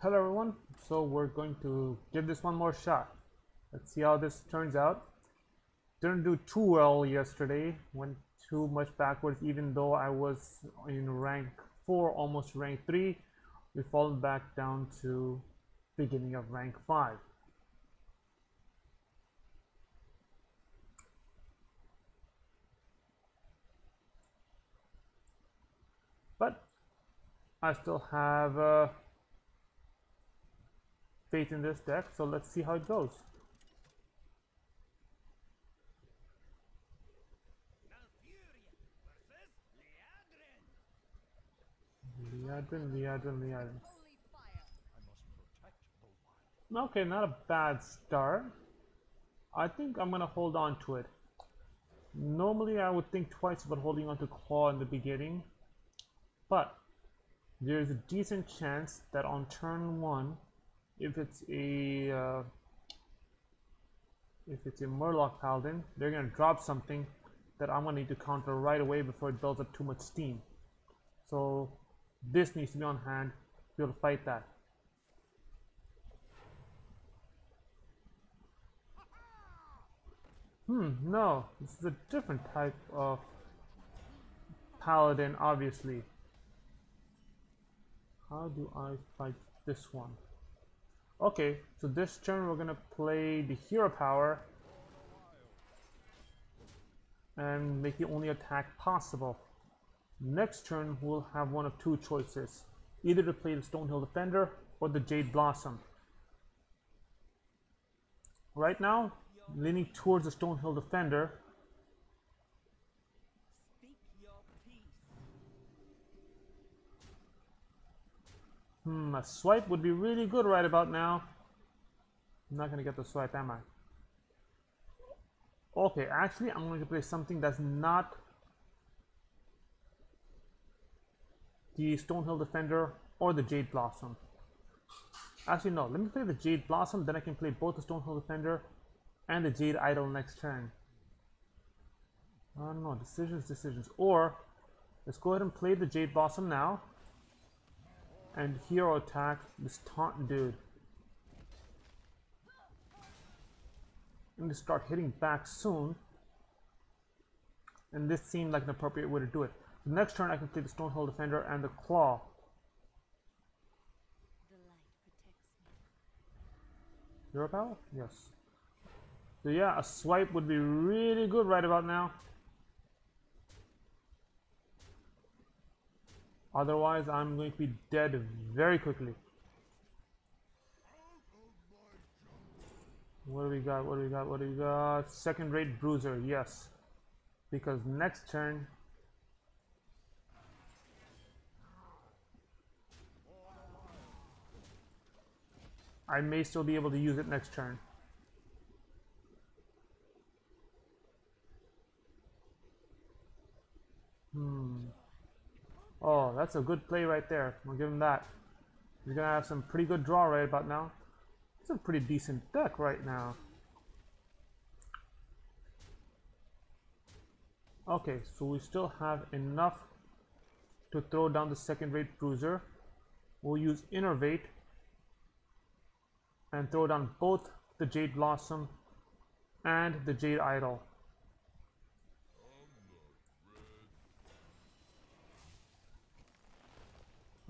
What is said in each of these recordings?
Hello everyone, so we're going to give this one more shot. Let's see how this turns out. Didn't do too well yesterday, went too much backwards even though I was in rank 4, almost rank 3. We fallen back down to beginning of rank 5. But I still have faith in this deck, so let's see how it goes. Liadrin. Okay, not a bad start. I think I'm gonna hold on to it. Normally I would think twice about holding on to Claw in the beginning, but there's a decent chance that on turn 1, if it's a Murloc Paladin, they're gonna drop something that I'm gonna need to counter right away before it builds up too much steam. So this needs to be on hand to be able to fight that. No, this is a different type of Paladin, obviously. How do I fight this one? Okay, so this turn we're gonna play the hero power and make the only attack possible. Next turn we'll have one of two choices, either to play the Stonehill Defender or the Jade Blossom. Right now, leaning towards the Stonehill Defender. A swipe would be really good right about now. I'm not gonna get the swipe, am I? Okay, actually I'm going to play something that's not the Stonehill Defender or the Jade Blossom. Actually no, let me play the Jade Blossom, then I can play both the Stonehill Defender and the Jade Idol next turn. I don't know, decisions. Or, let's go ahead and play the Jade Blossom now. And hero attack this taunt dude. I'm going to start hitting back soon. And this seemed like an appropriate way to do it. The next turn I can play the Stonehill Defender and the Claw. Hero power? Yes. So yeah, a swipe would be really good right about now. Otherwise, I'm going to be dead very quickly. What do we got? Second rate bruiser, yes. Because next turn, I may still be able to use it next turn. Oh, that's a good play right there. We'll give him that. He's gonna have some pretty good draw right about now. It's a pretty decent deck right now. Okay, so we still have enough to throw down the second rate bruiser. We'll use Innervate and throw down both the Jade Blossom and the Jade Idol.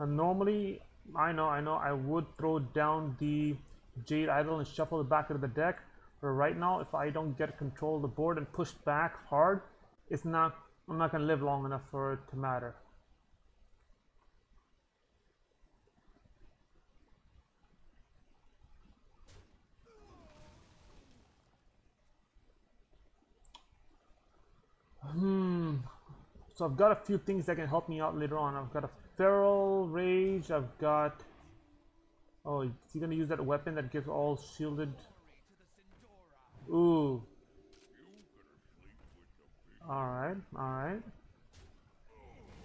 And normally, I know, I would throw down the Jade Idol and shuffle it back into the deck. But right now, if I don't get control of the board and push back hard, I'm not gonna live long enough for it to matter. So I've got a few things that can help me out later on. I've got a Feral Rage. I've got... Oh, is he gonna use that weapon that gives all shielded? Ooh. Alright.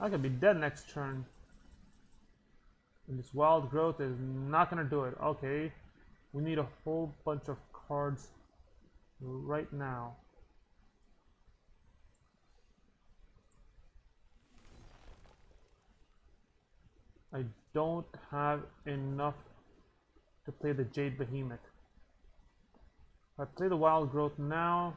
I could be dead next turn. And this Wild Growth is not gonna do it. Okay. We need a whole bunch of cards right now. I don't have enough to play the Jade Behemoth. If I play the Wild Growth now,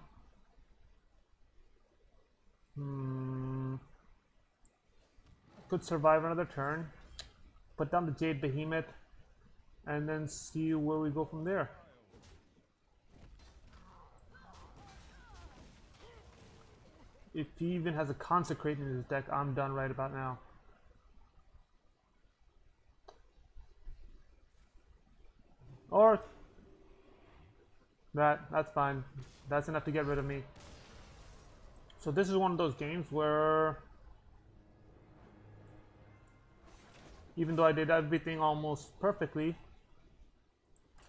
could survive another turn, put down the Jade Behemoth, and then see where we go from there. If he even has a Consecrate in his deck, I'm done right about now. Or that's fine. That's enough to get rid of me. So this is one of those games where even though I did everything almost perfectly,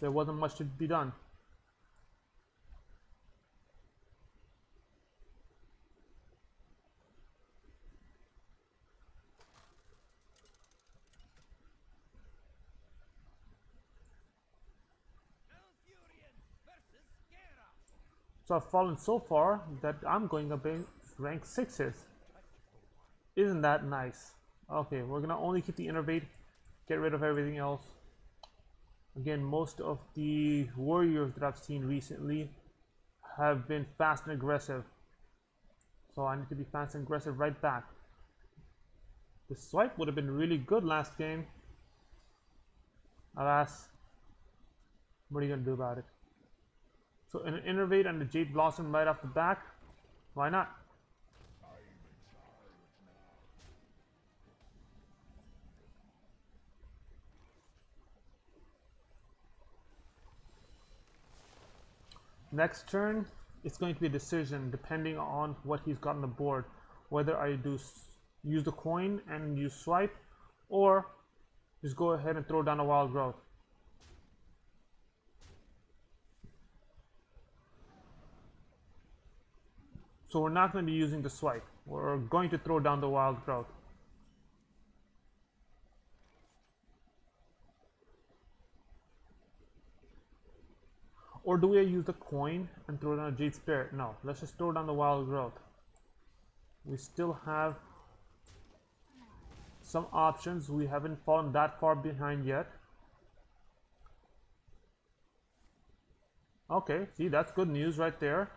there wasn't much to be done. So I've fallen so far that I'm going up in rank 6s. Isn't that nice? Okay, we're gonna only keep the Innervate, get rid of everything else. Again, most of the warriors that I've seen recently have been fast and aggressive. So I need to be fast and aggressive right back. The swipe would have been really good last game. Alas, what are you gonna do about it? So an Innervate and a Jade Blossom right off the back, why not? Next turn, it's going to be a decision depending on what he's got on the board. Whether I do use the coin and use swipe, or just go ahead and throw down a Wild Growth. So we're not going to be using the swipe. We're going to throw down the Wild Growth. Or do we use the coin and throw down a Jade Spirit? No, let's just throw down the Wild Growth. We still have some options. We haven't fallen that far behind yet. Okay, see, that's good news right there.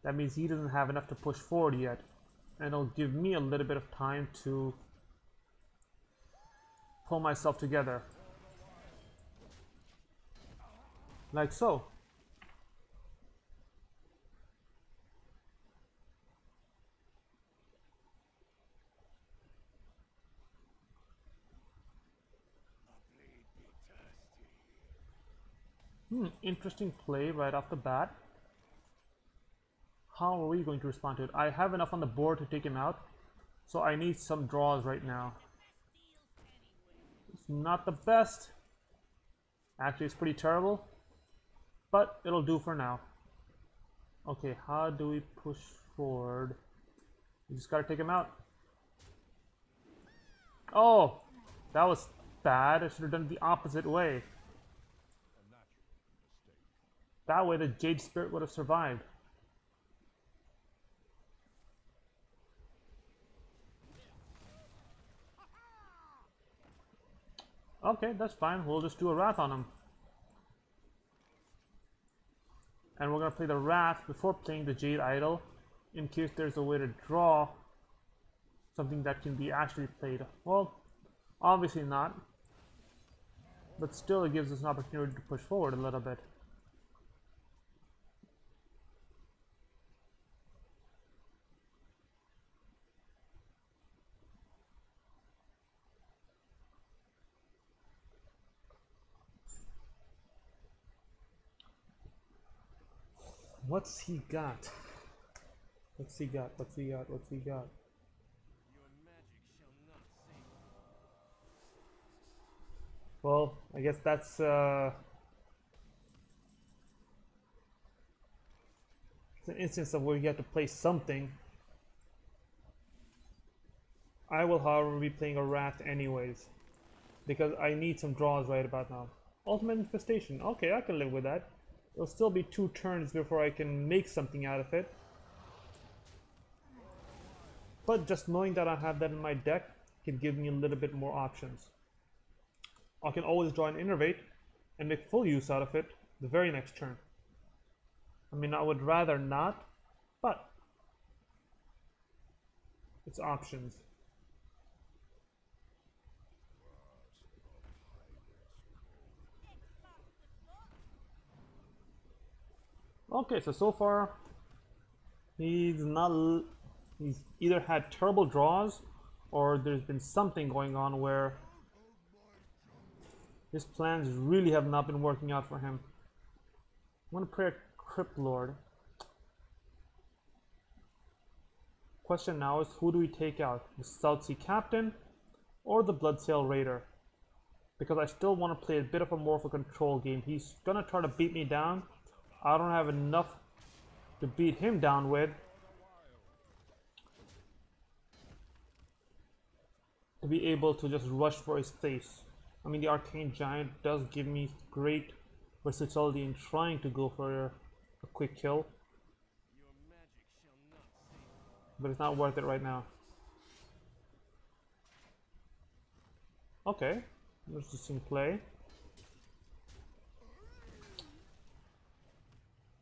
That means he doesn't have enough to push forward yet. And it'll give me a little bit of time to pull myself together. Like so. Interesting play right off the bat. How are we going to respond to it? I have enough on the board to take him out, so I need some draws right now. It's not the best. Actually, it's pretty terrible, but it'll do for now. Okay, how do we push forward? We just gotta take him out. Oh, that was bad. I should have done it the opposite way. That way the Jade Spirit would have survived. Okay, that's fine. We'll just do a Wrath on him. And we're going to play the Wrath before playing the Jade Idol, in case there's a way to draw something that can be actually played. Well, obviously not. But still, it gives us an opportunity to push forward a little bit. What's he got? What's he got? What's he got? What's he got? Well, I guess that's it's an instance of where you have to play something. I will, however, be playing a Wrath anyways, because I need some draws right about now. Ultimate Infestation. Okay, I can live with that. It'll still be 2 turns before I can make something out of it. But just knowing that I have that in my deck can give me a little bit more options. I can always draw an Innervate and make full use out of it the very next turn. I mean, I would rather not, but it's options. Okay, so far he's not. He's either had terrible draws, or there's been something going on where his plans really have not been working out for him. I'm gonna play a Crypt Lord. Question now is, who do we take out? The South Sea Captain or the Bloodsail Raider? Because I still want to play a bit of a more of a control game. He's gonna try to beat me down. I don't have enough to beat him down with to be able to just rush for his face. I mean, the Arcane Giant does give me great versatility in trying to go for a quick kill, but it's not worth it right now. Okay, let's just in play.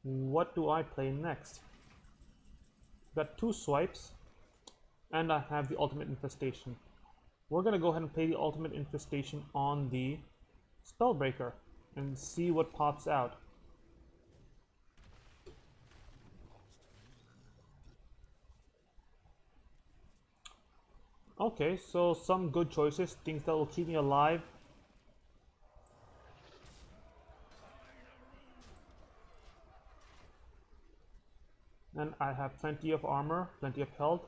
What do I play next? Got 2 swipes, and I have the Ultimate Infestation. We're gonna go ahead and play the Ultimate Infestation on the Spellbreaker and see what pops out. Okay, so some good choices, things that will keep me alive. And I have plenty of armor, plenty of health.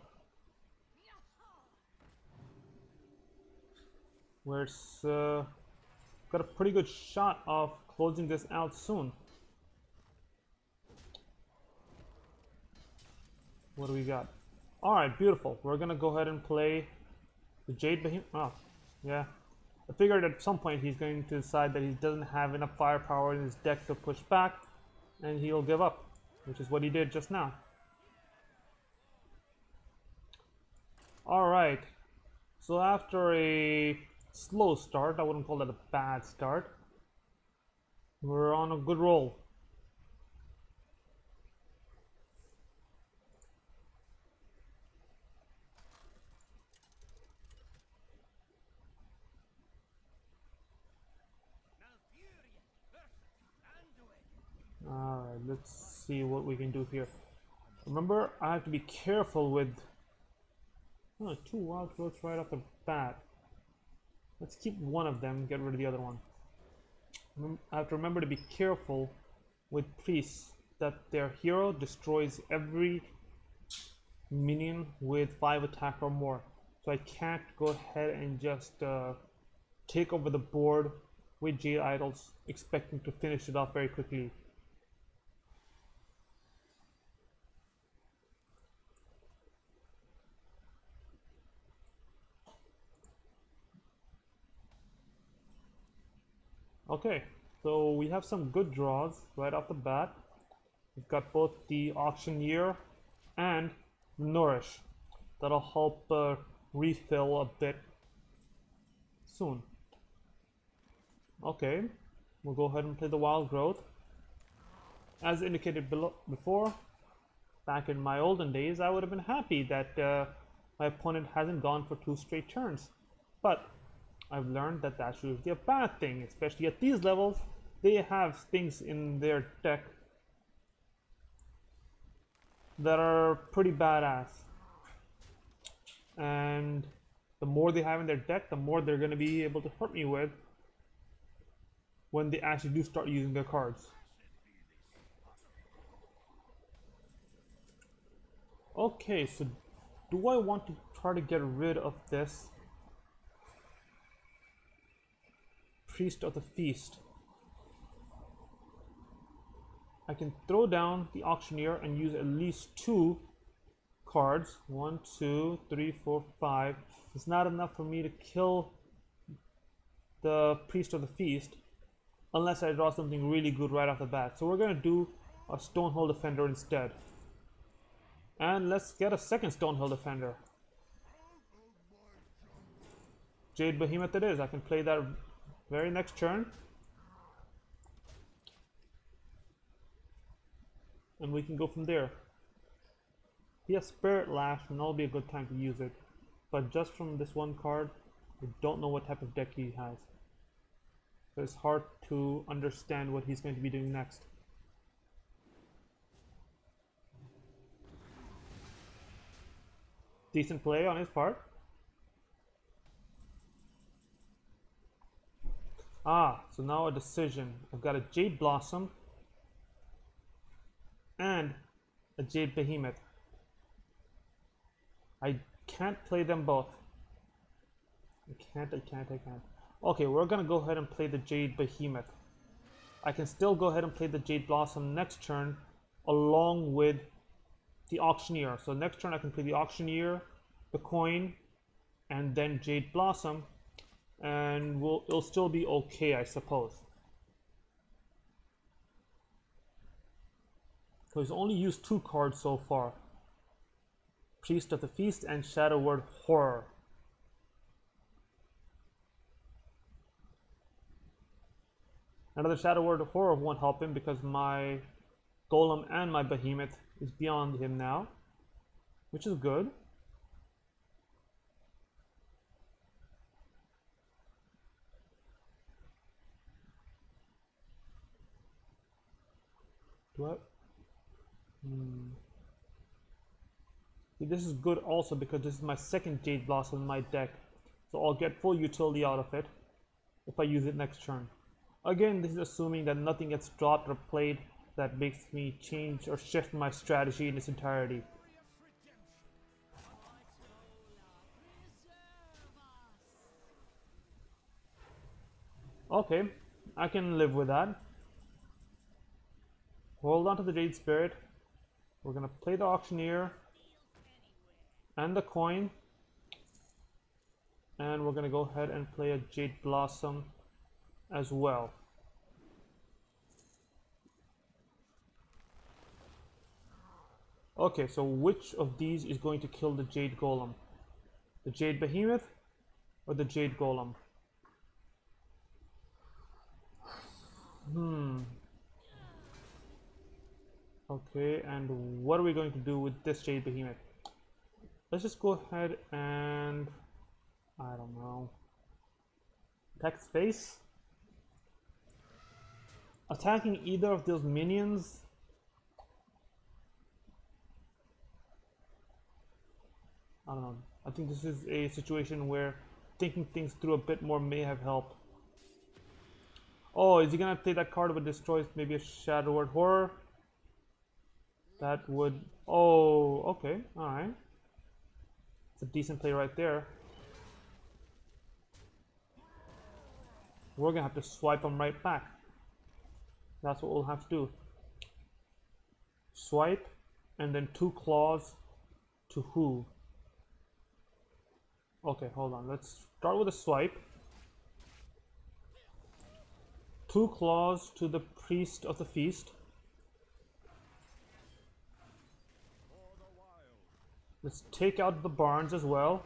We're got a pretty good shot of closing this out soon. What do we got? Alright, beautiful. We're gonna go ahead and play the Jade Behemoth. Oh, yeah. I figured at some point he's going to decide that he doesn't have enough firepower in his deck to push back, and he'll give up, which is what he did just now. Alright, so after a slow start, I wouldn't call that a bad start, we're on a good roll. Alright, let's see what we can do here. Remember, I have to be careful with 2 wild growths right off the bat. Let's keep one of them, get rid of the other one. I have to remember to be careful with priests that their hero destroys every minion with 5 attack or more. So I can't go ahead and just take over the board with Jade Idols, expecting to finish it off very quickly. Okay, so we have some good draws right off the bat. We've got both the Auctioneer and Nourish. That'll help refill a bit soon. Okay, we'll go ahead and play the Wild Growth. As indicated before, back in my olden days, I would have been happy that my opponent hasn't gone for 2 straight turns. But I've learned that that's usually a bad thing, especially at these levels. They have things in their deck that are pretty badass. And the more they have in their deck, the more they're going to be able to hurt me with when they actually do start using their cards. Okay, so do I want to try to get rid of this Priest of the Feast? I can throw down the Auctioneer and use at least 2 cards. 1, 2, 3, 4, 5. It's not enough for me to kill the Priest of the Feast unless I draw something really good right off the bat. So we're going to do a Stonehold Defender instead. And let's get a second Stonehold Defender. Jade Behemoth it is. I can play that very next turn. and we can go from there. He has Spirit Lash, and that'll be a good time to use it. But just from this one card, I don't know what type of deck he has. So it's hard to understand what he's going to be doing next. Decent play on his part. So now a decision. I've got a Jade Blossom and a Jade Behemoth. I can't play them both. I can't. Okay, we're gonna go ahead and play the Jade Behemoth. I can still go ahead and play the Jade Blossom next turn along with the Auctioneer. So next turn I can play the Auctioneer, the Coin, and then Jade Blossom, and it'll still be okay, I suppose. So he's only used 2 cards so far. Priest of the Feast and Shadow Word Horror. Another Shadow Word Horror won't help him because my Golem and my Behemoth is beyond him now, which is good. What? See, this is good also because this is my second Jade Blossom in my deck, so I'll get full utility out of it if I use it next turn. Again, this is assuming that nothing gets dropped or played that makes me change or shift my strategy in its entirety. Okay, I can live with that. Hold on to the Jade Spirit. We're gonna play the Auctioneer and the Coin, and we're gonna go ahead and play a Jade Blossom as well. Okay, so which of these is going to kill the Jade Golem? The Jade Behemoth or the Jade Golem? Okay, and what are we going to do with this Jade Behemoth? Let's just go ahead and, I don't know, attack its face? Attacking either of those minions? I don't know. I think this is a situation where thinking things through a bit more may have helped. Oh, is he gonna play that card that destroys maybe a Shadow Word Horror? That would... Oh, okay, alright. It's a decent play right there. We're gonna have to swipe him right back. That's what we'll have to do. Swipe, and then 2 claws to who? Okay, hold on. Let's start with a swipe. 2 claws to the Priest of the Feast. Let's take out the Barns as well,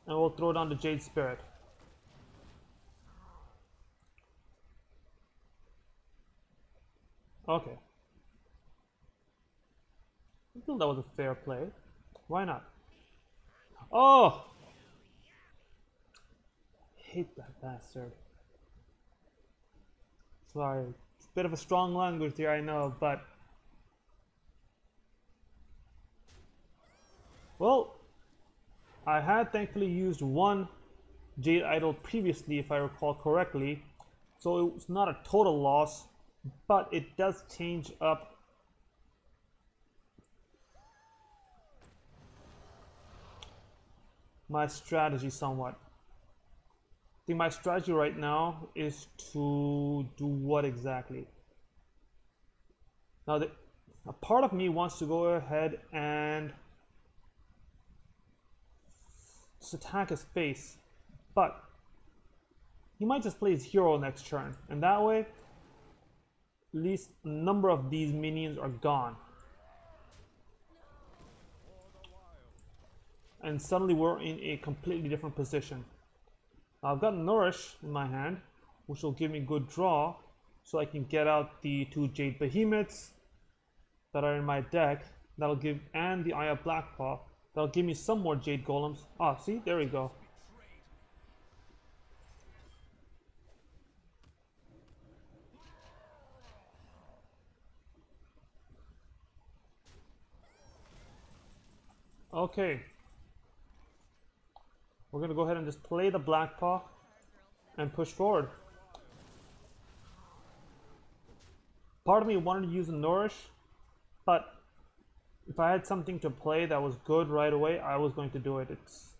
and we'll throw down the Jade Spirit. Okay. I feel that was a fair play. Why not? Oh! I hate that bastard. Sorry. It's a bit of a strong language here, I know, but... Well, I had thankfully used 1 Jade Idol previously, if I recall correctly, so it was not a total loss, but it does change up my strategy somewhat. I think my strategy right now is to do what exactly? Now, a part of me wants to go ahead and just attack his face, but he might just play his hero next turn, and that way at least a number of these minions are gone, and suddenly we're in a completely different position. Now I've got Nourish in my hand, which will give me good draw, so I can get out the 2 Jade Behemoths that are in my deck that'll give, and the Eye of Blackpaw that'll give me some more Jade Golems. Ah, see, there we go. Okay, we're gonna go ahead and just play the Blackpaw and push forward. Part of me wanted to use a Nourish, but if I had something to play that was good right away, I was going to do it. It's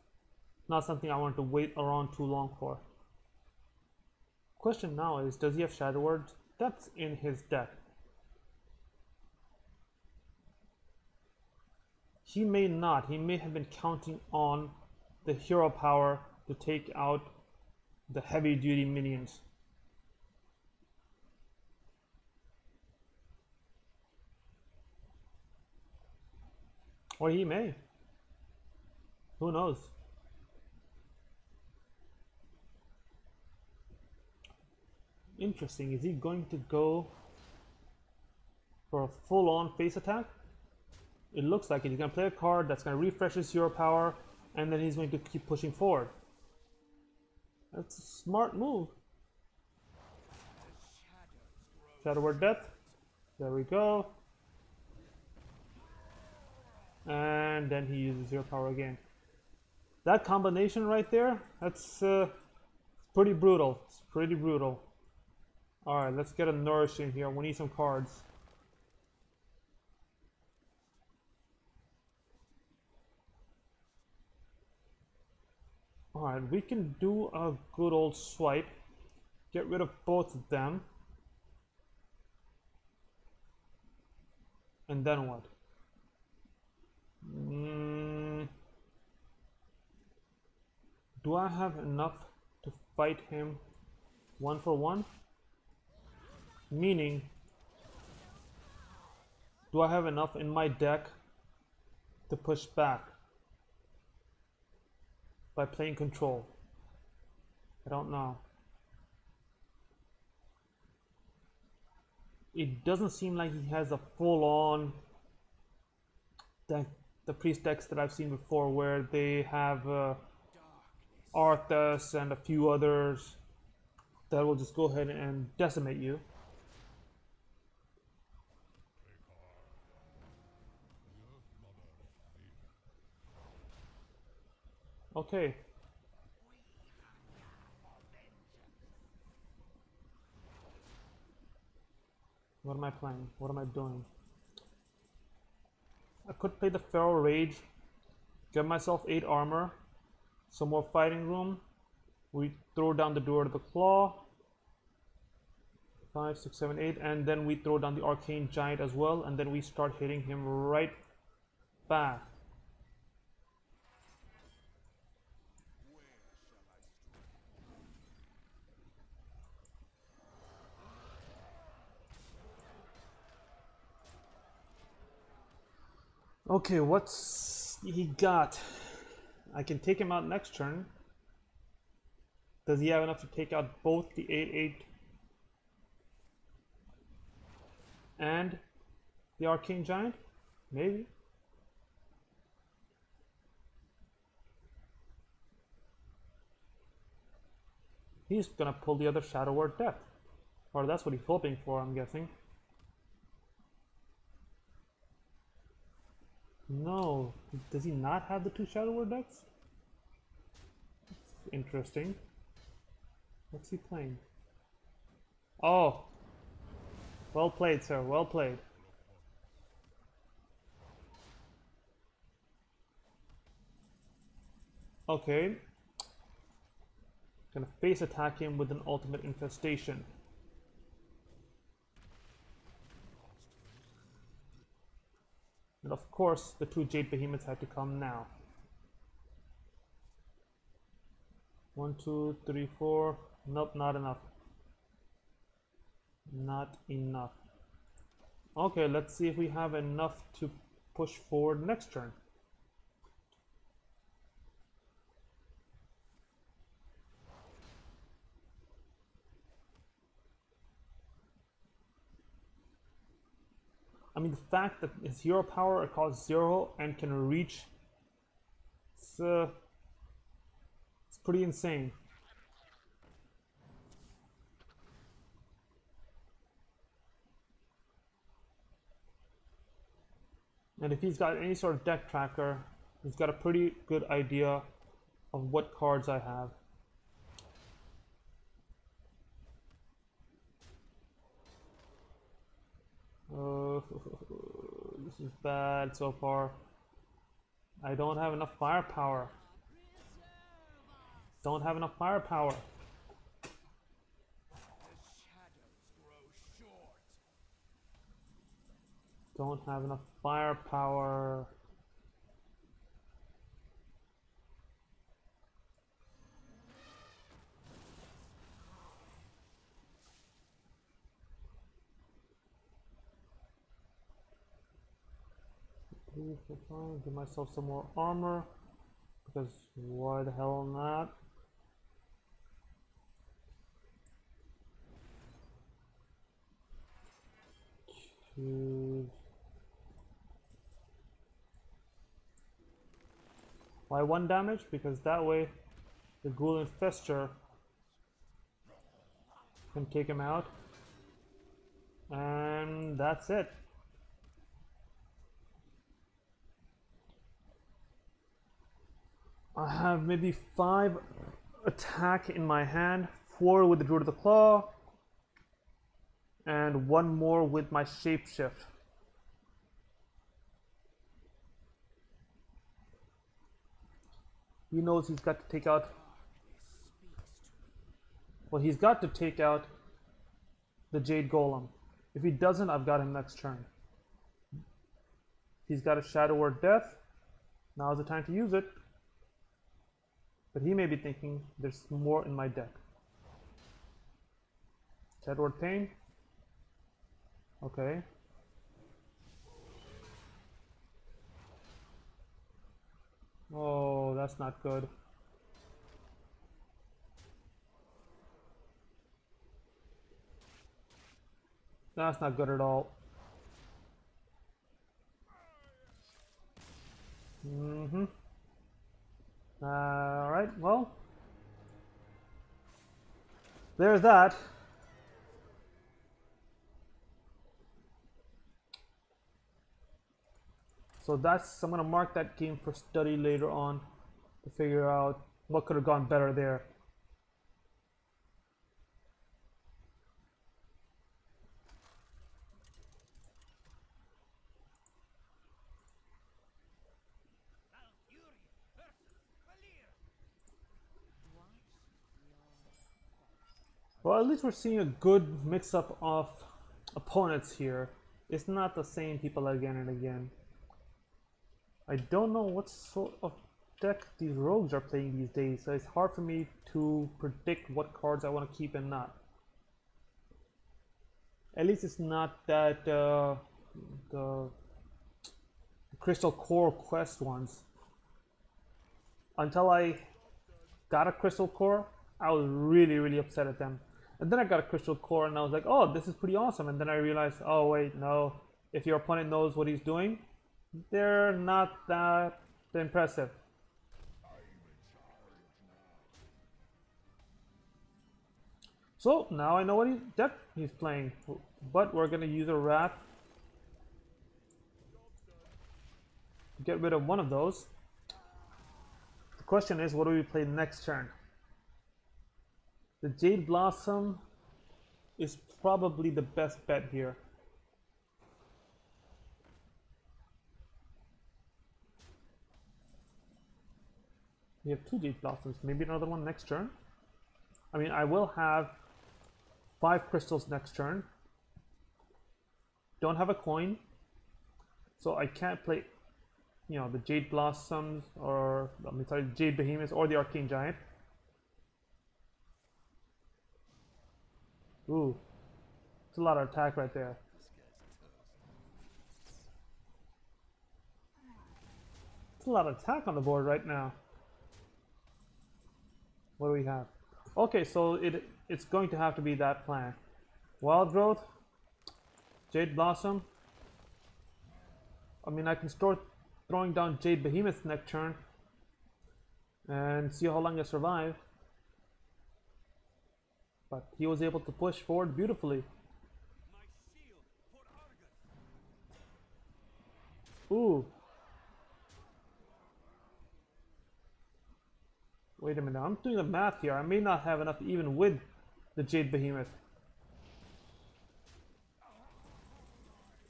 not something I wanted to wait around too long for. Question now is, does he have Shadow Word? That's in his deck. He may not. He may have been counting on the hero power to take out the heavy duty minions. Or he may. Who knows? Interesting. Is he going to go for a full-on face attack? It looks like it. He's going to play a card that's going to refresh his hero power, and then he's going to keep pushing forward. That's a smart move. Shadow Word Death. There we go. And then he uses hero power again. That combination right there, that's pretty brutal. It's pretty brutal. Alright, let's get a Nourish in here. We need some cards. Alright, we can do a good old swipe. Get rid of both of them. And then what? Do I have enough to fight him 1-for-1? Meaning, do I have enough in my deck to push back by playing control? I don't know. It doesn't seem like he has a full-on deck. The priest decks that I've seen before, where they have Arthas and a few others that will just go ahead and decimate you. Okay. What am I playing? What am I doing? I could play the Feral Rage, get myself 8 armor, some more fighting room. We throw down the Door to the Claw. 5, 6, 7, 8, and then we throw down the Arcane Giant as well, and then we start hitting him right back. Okay, what's he got? I can take him out next turn. Does he have enough to take out both the 8/8 and the Arcane Giant? Maybe. He's gonna pull the other Shadow Word Death. Or that's what he's hoping for, I'm guessing. No, does he not have the 2 Shadow Word decks? That's interesting. What's he playing? Oh, well played, sir. Well played. Okay. Gonna face attack him with an ultimate infestation. And of course, the 2 Jade Behemoths had to come now. 1, 2, 3, 4. Nope, not enough. Not enough. Okay, let's see if we have enough to push forward next turn. I mean, the fact that his hero power costs 0 and can reach, it's pretty insane. And if he's got any sort of deck tracker, he's got a pretty good idea of what cards I have. This is bad so far. I don't have enough firepower. Don't have enough firepower. Don't have enough firepower. Give myself some more armor, because why the hell not? Why 1 damage? Because that way the Ghoul Infestor can take him out, and that's it. I have maybe 5 attack in my hand, 4 with the Druid of the Claw, and 1 more with my Shapeshift. He knows he's got to take out... Well, he's got to take out the Jade Golem. If he doesn't, I've got him next turn. He's got a Shadow Word Death. Now's the time to use it. But he may be thinking there's more in my deck. Shadow Word Pain. Okay. Oh, that's not good. That's not good at all. Alright, well. There's that. So that's, I'm going to mark that game for study later on to figure out what could have gone better there. Well, at least we're seeing a good mix-up of opponents here. It's not the same people again and again. I don't know what sort of deck these rogues are playing these days, so it's hard for me to predict what cards I want to keep and not. At least it's not that the Crystal Core quest ones. Until I got a Crystal Core, I was really upset at them. And then I got a Crystal Core and I was like, oh, this is pretty awesome. And then I realized, oh wait, no. If your opponent knows what he's doing, they're not that impressive. So now I know what deck he's playing. But we're going to use a Wrath to get rid of one of those. The question is, what do we play next turn? The Jade Blossom is probably the best bet here. We have 2 Jade Blossoms, maybe another one next turn. I mean, I will have 5 crystals next turn. Don't have a coin, so I can't play, you know, the Jade Blossoms or, I mean, sorry, Jade Behemoths or the Arcane Giant. Ooh, it's a lot of attack right there. It's a lot of attack on the board right now. What do we have? Okay, so it's going to have to be that plan. Wild Growth, Jade Blossom, I mean, I can start throwing down Jade Behemoth next turn and see how long I survive. But he was able to push forward beautifully. Ooh. Wait a minute, I'm doing the math here. I may not have enough even with the Jade Behemoth.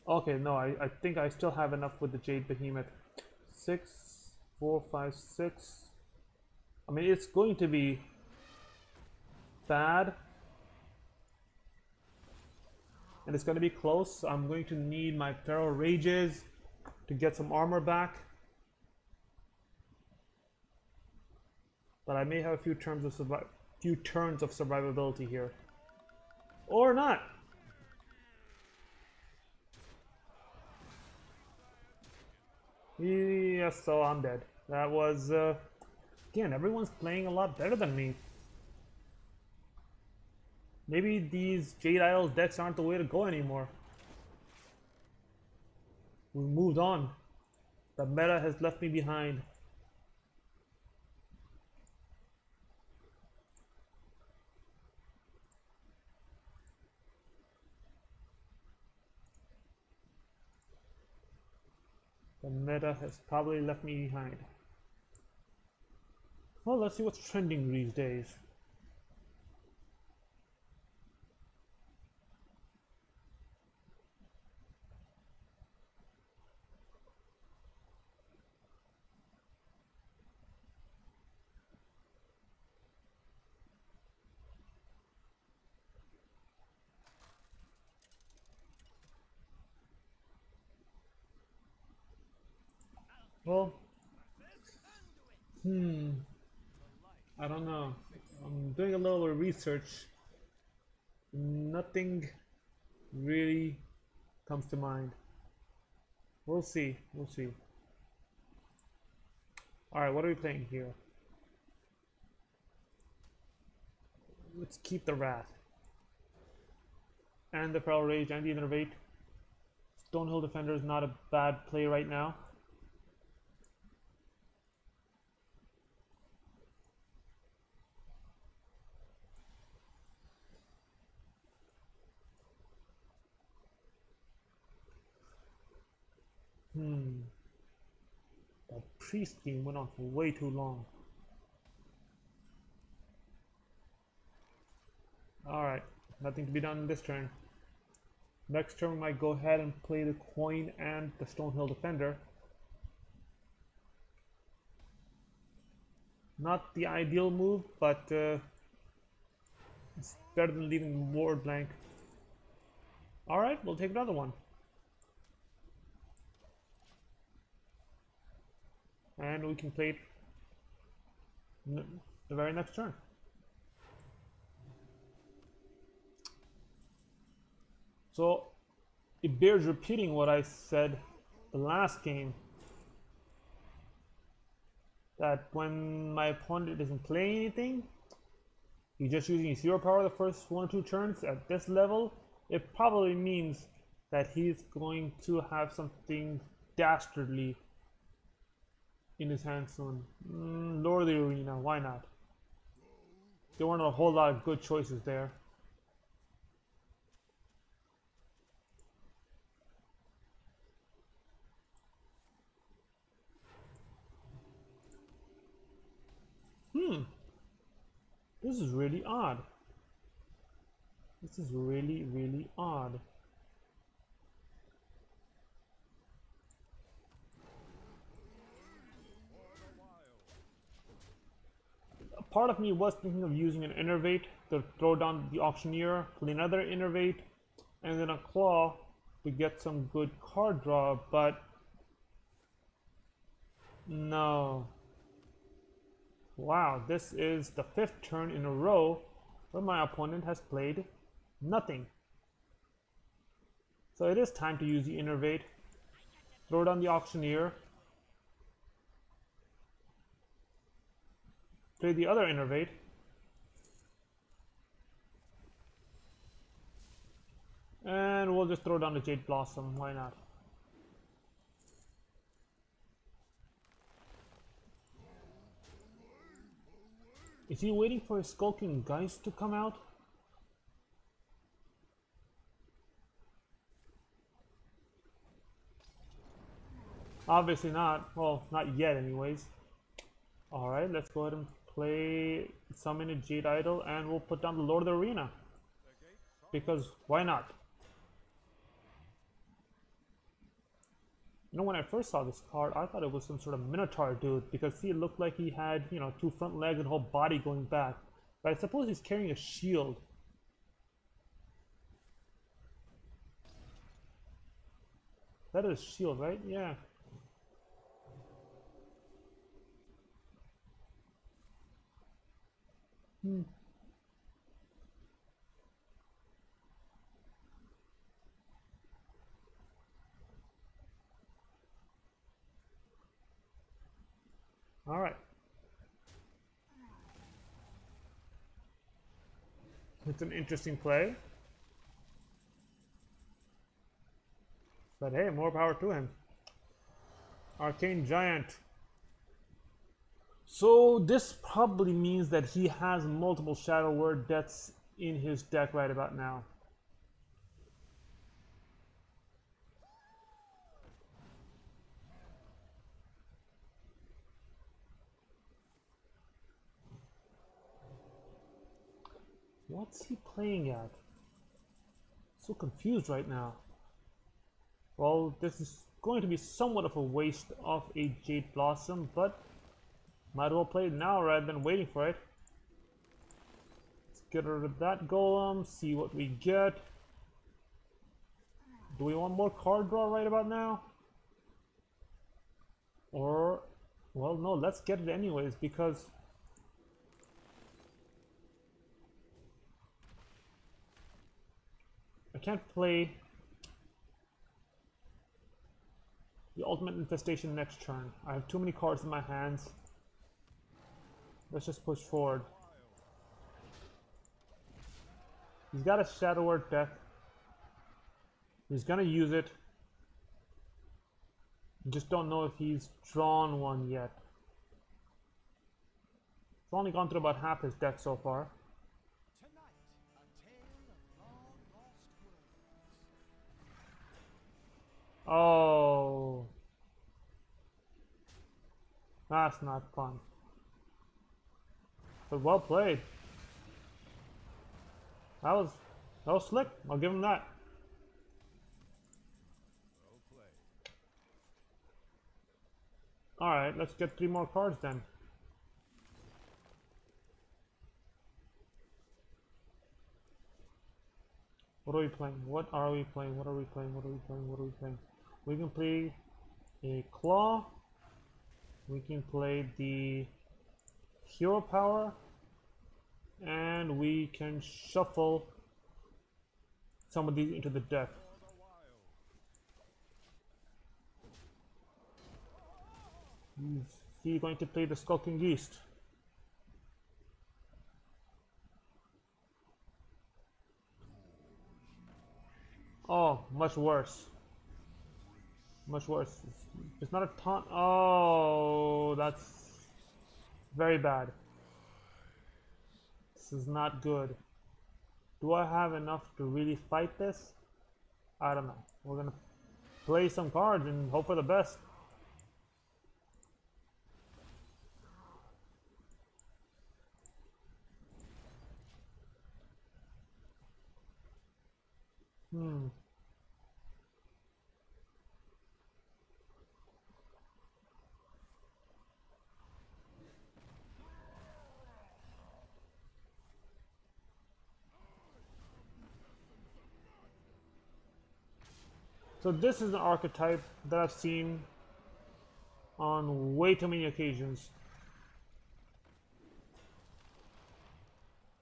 Okay, no, I think I still have enough with the Jade Behemoth. 6, 4, 5, 6. I mean, it's going to be bad. And it's going to be close. I'm going to need my Feral Rages to get some armor back. But I may have a few turns of survivability here. Or not. Yes, so I'm dead. That was, again, everyone's playing a lot better than me. Maybe these Jade Idol decks aren't the way to go anymore. We moved on. The meta has left me behind. The meta has probably left me behind. Well, let's see what's trending these days. Well, I don't know. I'm doing a little research. Nothing really comes to mind. We'll see. We'll see. Alright, what are we playing here? Let's keep the Wrath. And the Feral Rage and the Innervate. Stonehill Defender is not a bad play right now. That priest game went on for way too long. Alright, nothing to be done this turn. Next turn we might go ahead and play the coin and the Stonehill Defender. Not the ideal move, but it's better than leaving the board blank. Alright, we'll take another one. And we can play it the very next turn. So it bears repeating what I said the last game, that when my opponent isn't playing anything, he's just using his hero power the first 1 or 2 turns at this level, it probably means that he's going to have something dastardly in his hand soon. Lower the arena, why not? There weren't a whole lot of good choices there. This is really odd. This is really, really odd. A part of me was thinking of using an Innervate to throw down the Auctioneer, play another Innervate, and then a Claw to get some good card draw, but no. Wow, this is the 5th turn in a row where my opponent has played nothing. So it is time to use the Innervate. Throw down the Auctioneer. Play the other Innervate. And we'll just throw down the Jade Blossom, why not? Is he waiting for his skulking geist to come out? Obviously not. Well, not yet anyways. Alright, let's go ahead and play summon a Jade Idol and we'll put down the Lord of the Arena. Because why not? You know, when I first saw this card, I thought it was some sort of Minotaur dude because he looked like he had, you know, two front legs and whole body going back. But I suppose he's carrying a shield. That is shield, right? Yeah. Alright. It's an interesting play. But hey, more power to him. Arcane Giant. So this probably means that he has multiple Shadow Word Deaths in his deck right about now. What's he playing at? So confused right now. Well, this is going to be somewhat of a waste of a Jade Blossom, but might as well play it now rather than waiting for it. Let's get rid of that golem, see what we get. Do we want more card draw right about now? Or, well, no, let's get it anyways because I can't play the Ultimate Infestation next turn. I have too many cards in my hands. Let's just push forward. He's got a Shadow Word deck. He's gonna use it. Just don't know if he's drawn one yet. He's only gone through about half his deck so far. Oh, that's not fun. But well played. That was slick. I'll give him that. Alright, let's get 3 more cards then. What are we playing? What are we playing? What are we playing? What are we playing? What are we playing? We can play a Claw. We can play the Hero Power. And we can shuffle some of these into the deck. Is he going to play the Skulking Geist? Oh, much worse. Much worse. It's not a taunt. Oh, that's very bad. This is not good. Do I have enough to really fight this? I don't know. We're gonna play some cards and hope for the best. So this is an archetype that I've seen on way too many occasions.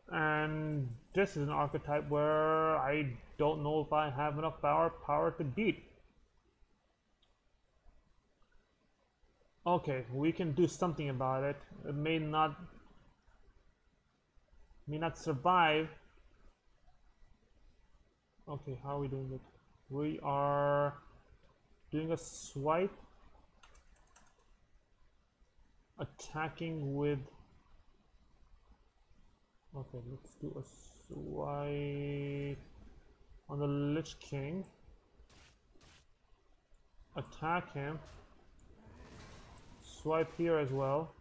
And this is an archetype where I don't know if I have enough power to beat. Okay, we can do something about it. It may not survive. Okay, how are we doing it? We are doing a swipe, attacking with Okay, let's do a swipe on the Lich King. Attack him. Swipe here as well.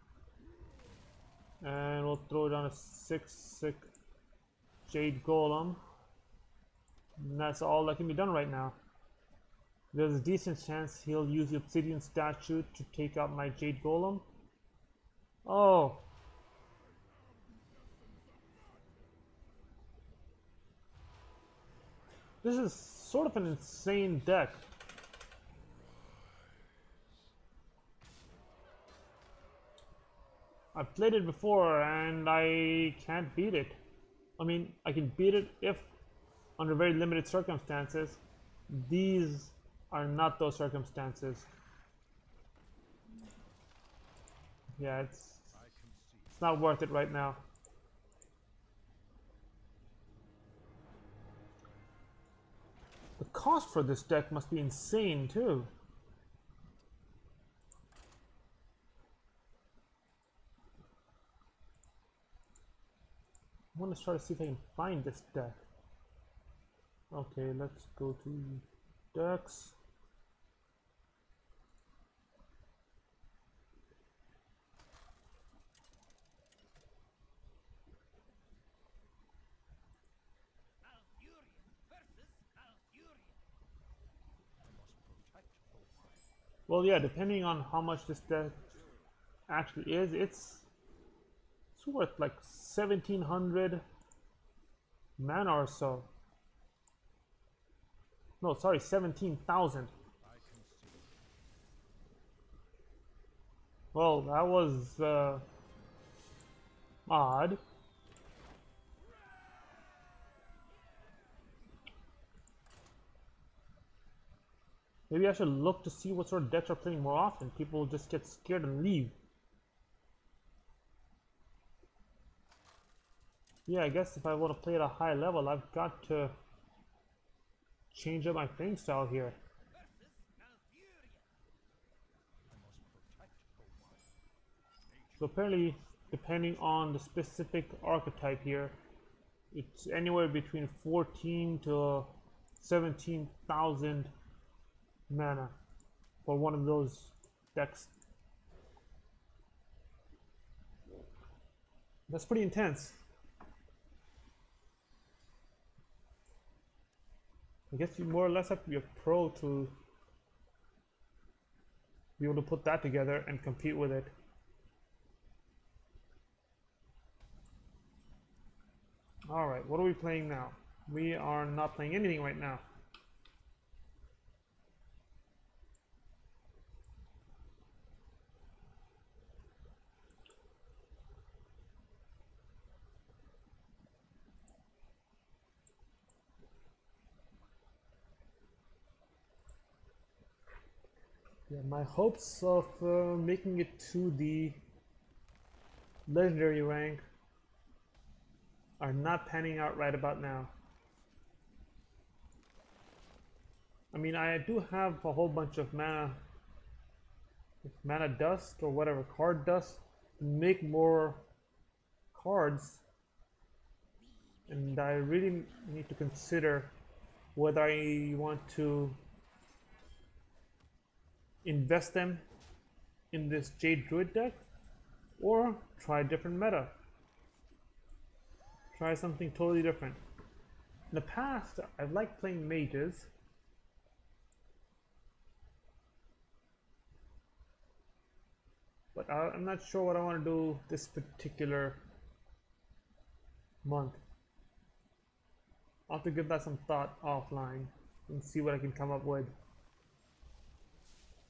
And we'll throw down a 6/6 Jade Golem. And that's all that can be done right now. There's a decent chance he'll use the Obsidian Statue to take out my Jade Golem. Oh! This is sort of an insane deck. I've played it before and I can't beat it. I mean, I can beat it if under very limited circumstances. These are not those circumstances. Yeah, it's not worth it right now. The cost for this deck must be insane too. I want to try to see if I can find this deck. Okay, let's go to decks. Well, yeah, depending on how much this deck actually is, it's worth like 1700 mana or so. No, sorry, 17,000. Well, that was odd. Maybe I should look to see what sort of decks are playing more often. People just get scared and leave. Yeah, I guess if I want to play at a high level, I've got to change up my playing style here. So apparently, depending on the specific archetype here, it's anywhere between 14 to 17,000 mana for one of those decks. That's pretty intense. I guess you more or less have to be a pro to be able to put that together and compete with it. Alright, what are we playing now? We are not playing anything right now. Yeah, my hopes of making it to the legendary rank are not panning out right about now. I mean, I do have a whole bunch of mana dust or whatever, card dust, to make more cards, and I really need to consider whether I want to invest them in this Jade Druid deck or try a different meta. Try something totally different. In the past, I've liked playing mages. But I'm not sure what I want to do this particular month. I'll have to give that some thought offline and see what I can come up with.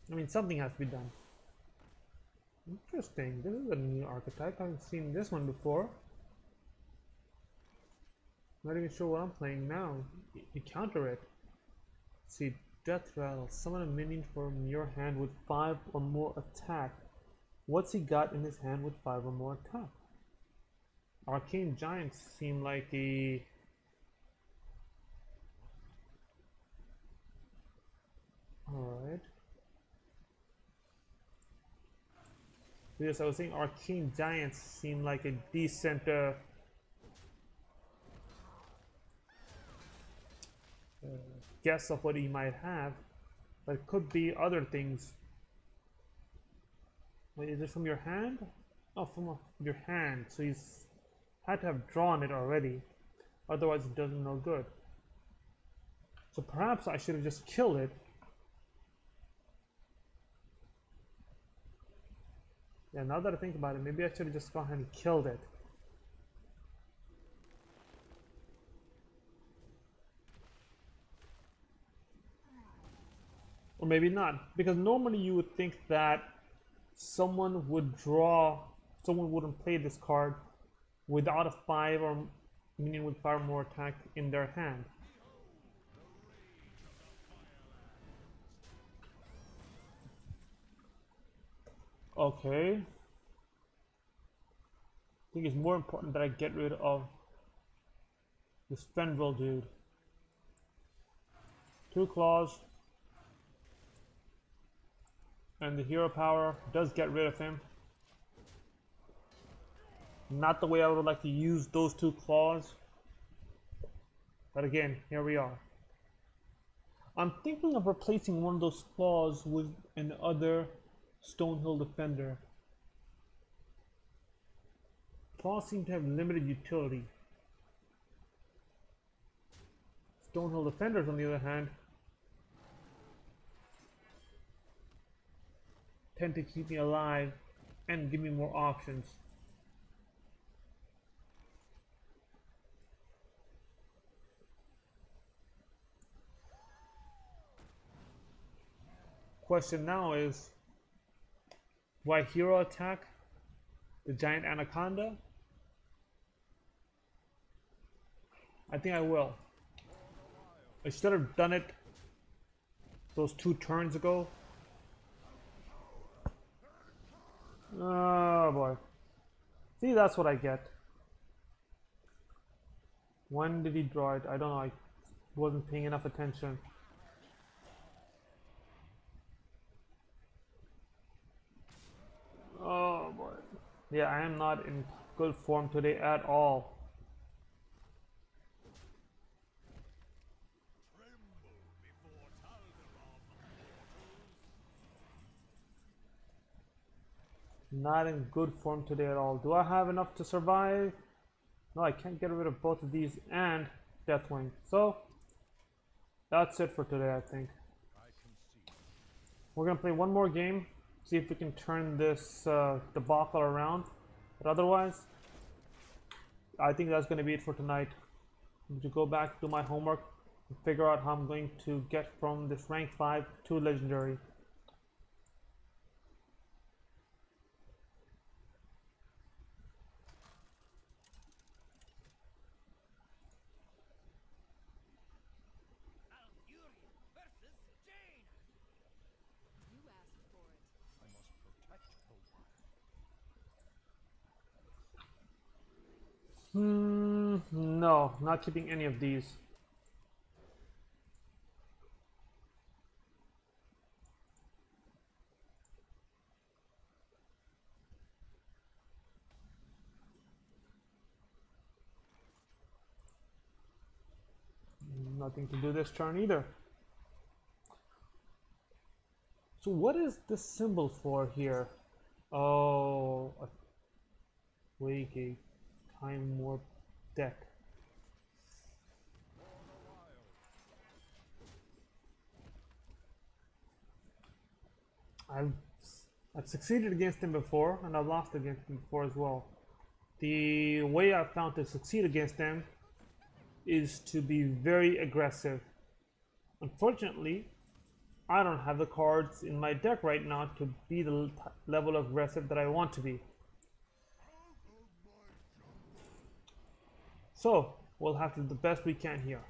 I mean, something has to be done. Interesting. This is a new archetype. I haven't seen this one before. Not even sure what I'm playing now. You counter it. Let's see, Death Rattle. Summon a minion from your hand with 5 or more attack. What's he got in his hand with 5 or more attack? Arcane Giants seem like a... Alright. Yes, I was saying Arcane Giants seem like a decent guess of what he might have, but it could be other things. Wait, is it from your hand? Oh, from your hand. So he's had to have drawn it already. Otherwise it doesn't know good. So perhaps I should have just killed it. Yeah, now that I think about it, maybe I should have just gone ahead and killed it. Or maybe not. Because normally you would think that someone wouldn't play this card without a 5 or meaning with 5 or more attack in their hand. Okay. I think it's more important that I get rid of this Fendril dude. 2 claws. And the hero power does get rid of him. Not the way I would like to use those 2 claws. But again, here we are. I'm thinking of replacing one of those claws with another Stonehill Defender. Claws seem to have limited utility. Stonehill Defenders, on the other hand, tend to keep me alive and give me more options. Question now is, do I hero attack the giant anaconda? I think I will. I should have done it those 2 turns ago. Oh boy. See, that's what I get. When did he draw it? I don't know. I wasn't paying enough attention. Oh boy. Yeah, I am not in good form today at all. Not in good form today at all. Do I have enough to survive? No, I can't get rid of both of these and Deathwing. So, that's it for today, I think. We're going to play one more game. See if we can turn this debacle around. But otherwise, I think that's going to be it for tonight. I'm going to go back to my homework and figure out how I'm going to get from this rank 5 to legendary. No, not keeping any of these. Nothing to do this turn either. So what is this symbol for here? Oh, a wake a time warp deck. I've succeeded against him before, and I've lost against him before as well. The way I've found to succeed against them is to be very aggressive. Unfortunately, I don't have the cards in my deck right now to be the level of aggressive that I want to be. So, we'll have to do the best we can here.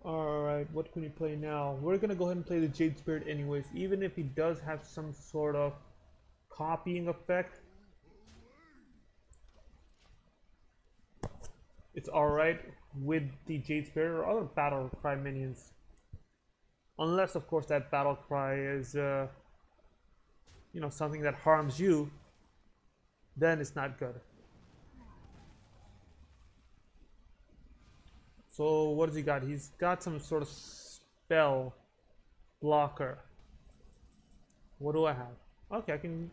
Alright, what can we play now? We're gonna go ahead and play the Jade Spirit anyways, even if he does have some sort of copying effect. It's alright with the Jade Spirit or other battle cry minions. Unless, of course, that battle cry is, something that harms you, then it's not good. So what does he got? He's got some sort of spell blocker. What do I have? Okay, I can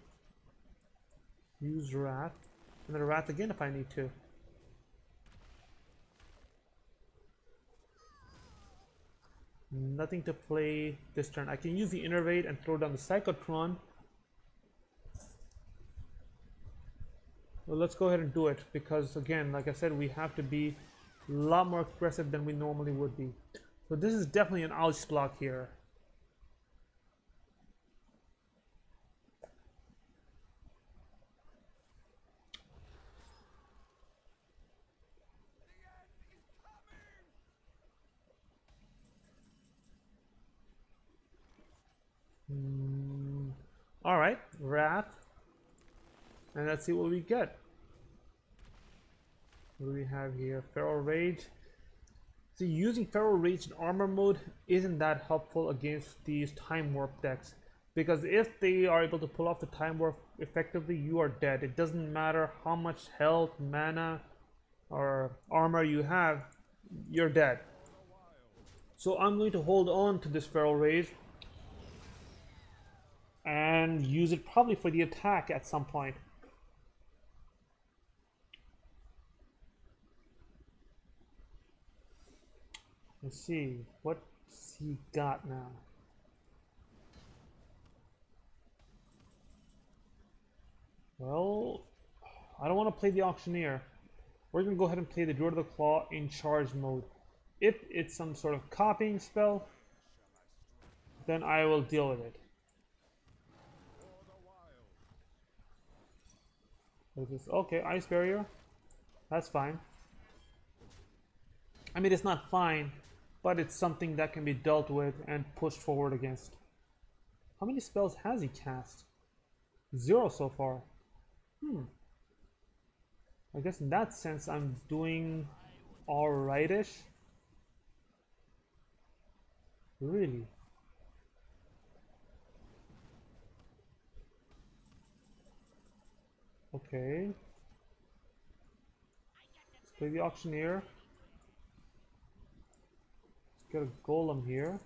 use Wrath. And then Wrath again if I need to. Nothing to play this turn. I can use the Innervate and throw down the Psychotron. Well, let's go ahead and do it because, again, like I said, we have to be a lot more aggressive than we normally would be. So this is definitely an ouch block here. Alright, Wrath. And let's see what we get. What do we have here? Feral Rage. See, using Feral Rage in armor mode isn't that helpful against these Time Warp decks. Because if they are able to pull off the Time Warp effectively, you are dead. It doesn't matter how much health, mana, or armor you have, you're dead. So I'm going to hold on to this Feral Rage and use it probably for the attack at some point. Let's see, what's he got now? Well, I don't want to play the Auctioneer. We're going to go ahead and play the Druid of the Claw in charge mode. If it's some sort of copying spell, then I will deal with it. What is this? Okay, Ice Barrier. That's fine. I mean, it's not fine, but it's something that can be dealt with and pushed forward against. How many spells has he cast? 0 so far. I guess in that sense I'm doing alrightish. Really? Okay. Let's play the Auctioneer. Let's get a Golem here.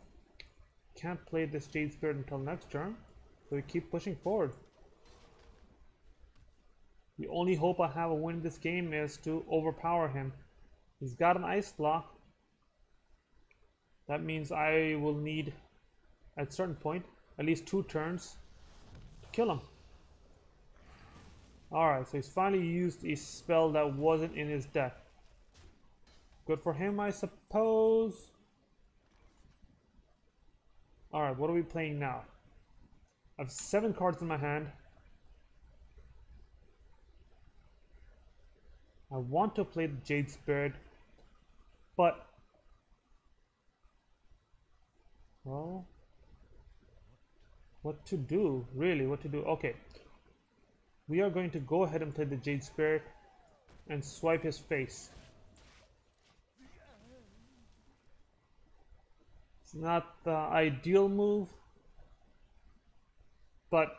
Can't play this Jade Spirit until next turn, so we keep pushing forward. The only hope I have of winning this game is to overpower him. He's got an ice block. That means I will need, at a certain point, at least 2 turns to kill him. Alright, so he's finally used a spell that wasn't in his deck. Good for him, I suppose. Alright, what are we playing now? I have 7 cards in my hand. I want to play the Jade Spirit, but well, what to do? Really, what to do? Okay, we are going to go ahead and play the Jade Spirit and swipe his face. It's not the ideal move, but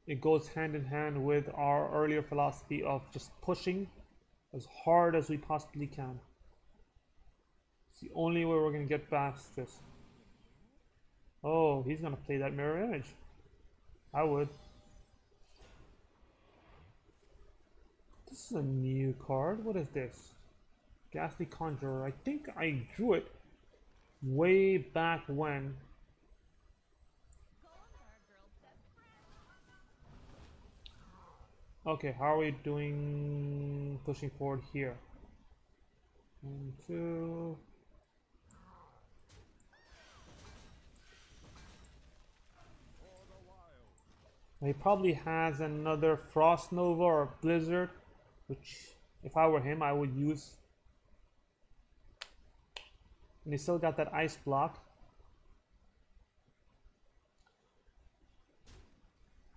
it goes hand in hand with our earlier philosophy of just pushing as hard as we possibly can. It's the only way we're going to get past this. Oh, he's going to play that mirror image. I would. This is a new card. What is this? Ghastly Conjurer. I think I drew it way back when. Okay, how are we doing pushing forward here? 1, 2. He probably has another Frost Nova or Blizzard, which if I were him I would use. And he still got that ice block.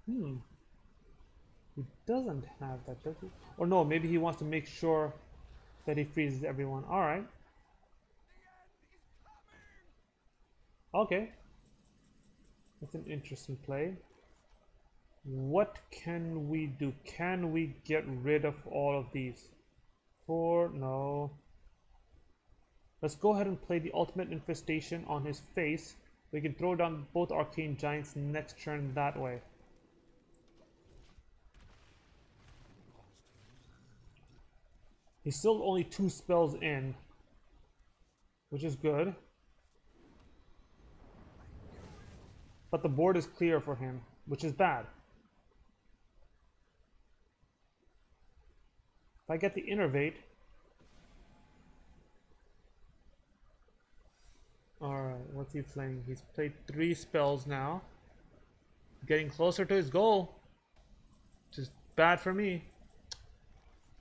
He doesn't have that, does he? Or no, maybe he wants to make sure that he freezes everyone. Alright. Okay, that's an interesting play. What can we do? Can we get rid of all of these? Four, no. Let's go ahead and play the ultimate infestation on his face. We can throw down both arcane giants next turn that way. He's still only 2 spells in, which is good. But the board is clear for him, which is bad. If I get the innervate. Alright, what's he playing? He's played 3 spells now. Getting closer to his goal. Which is bad for me.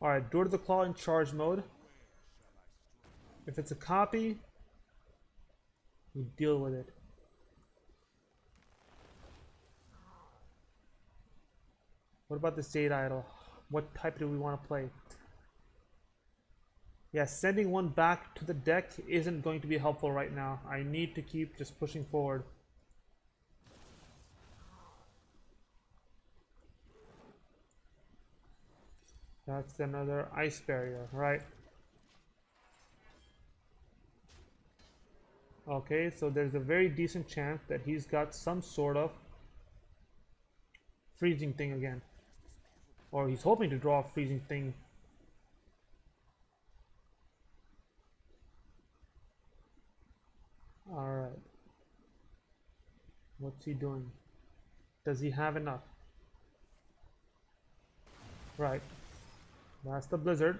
Alright, Door to the Claw in charge mode. If it's a copy, we deal with it. What about the Jade Idol? What type do we want to play? Yeah, sending one back to the deck isn't going to be helpful right now. I need to keep just pushing forward. That's another ice barrier, right? Okay, so there's a very decent chance that he's got some sort of freezing thing again. Or he's hoping to draw a freezing thing. Alright. What's he doing? Does he have enough? Right. That's the Blizzard.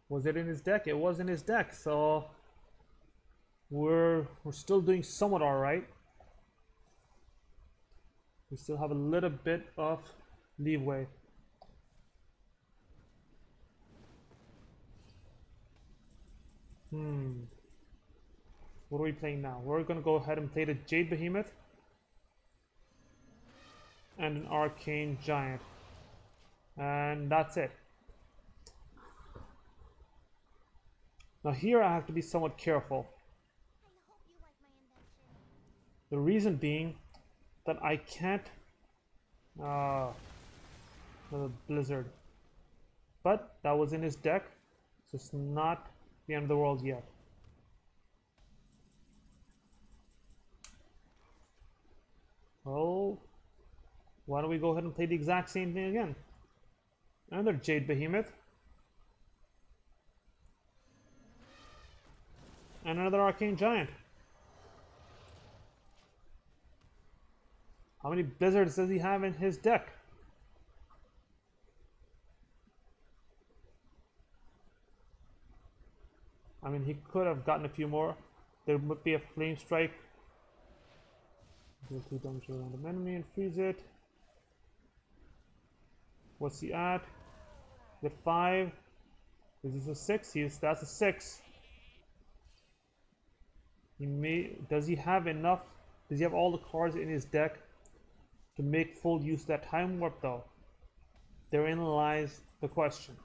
Was it in his deck? It was in his deck, so we're still doing somewhat alright. We still have a little bit of leeway. What are we playing now? We're gonna go ahead and play the Jade Behemoth and an Arcane Giant. And that's it. Now here I have to be somewhat careful. The reason being that I can't the Blizzard. But that was in his deck, so it's not the end of the world yet. Well, why don't we go ahead and play the exact same thing again? Another Jade Behemoth. And another Arcane Giant. How many Blizzards does he have in his deck? I mean, he could have gotten a few more. There would be a Flame Strike. Deal 2 damage to a random enemy and freeze it. What's he at? Is it 5? Is this a 6? That's a 6. Does he have enough? Does he have all the cards in his deck to make full use of that Time Warp though? Therein lies the question.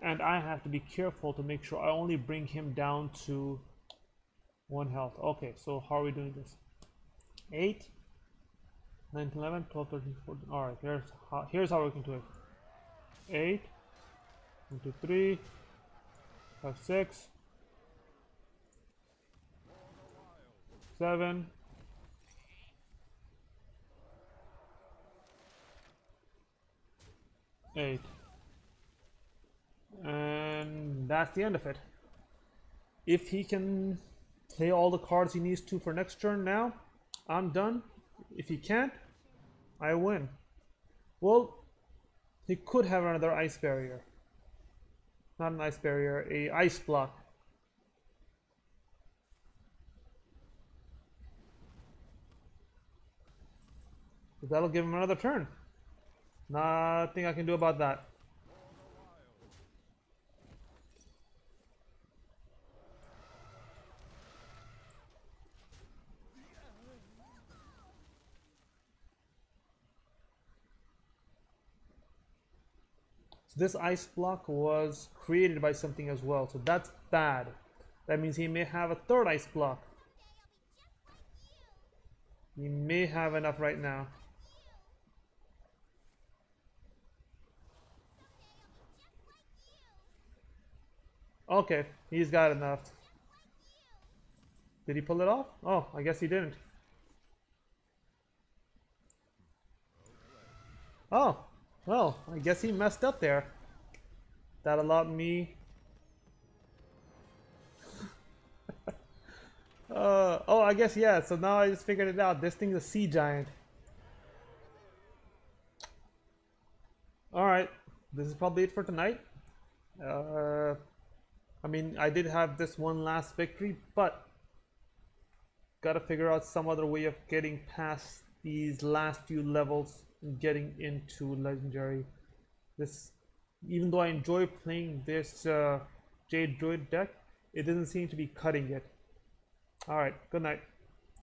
And I have to be careful to make sure I only bring him down to 1 health. Okay, so how are we doing this? 8, 9, 11, 12, 13, 14. Alright, here's how we can do it. 8, 1, 2, 3, 5, 6, 7, 8. And that's the end of it. If he can play all the cards he needs to for next turn now, I'm done. If he can't, I win. Well, he could have another ice barrier. Not an ice barrier, a ice block. But that'll give him another turn. Nothing I can do about that. This ice block was created by something as well, so that's bad. That means he may have a third ice block. He may have enough right now. Okay, he's got enough. Did he pull it off? Oh, I guess he didn't. Oh, well, I guess he messed up there. That allowed me... oh, I guess, yeah, so now I just figured it out. This thing's a sea giant. Alright, this is probably it for tonight. I mean, I did have this one last victory, but gotta figure out some other way of getting past these last few levels and getting into legendary. This, even though I enjoy playing this Jade Druid deck, it doesn't seem to be cutting it. Alright, good night.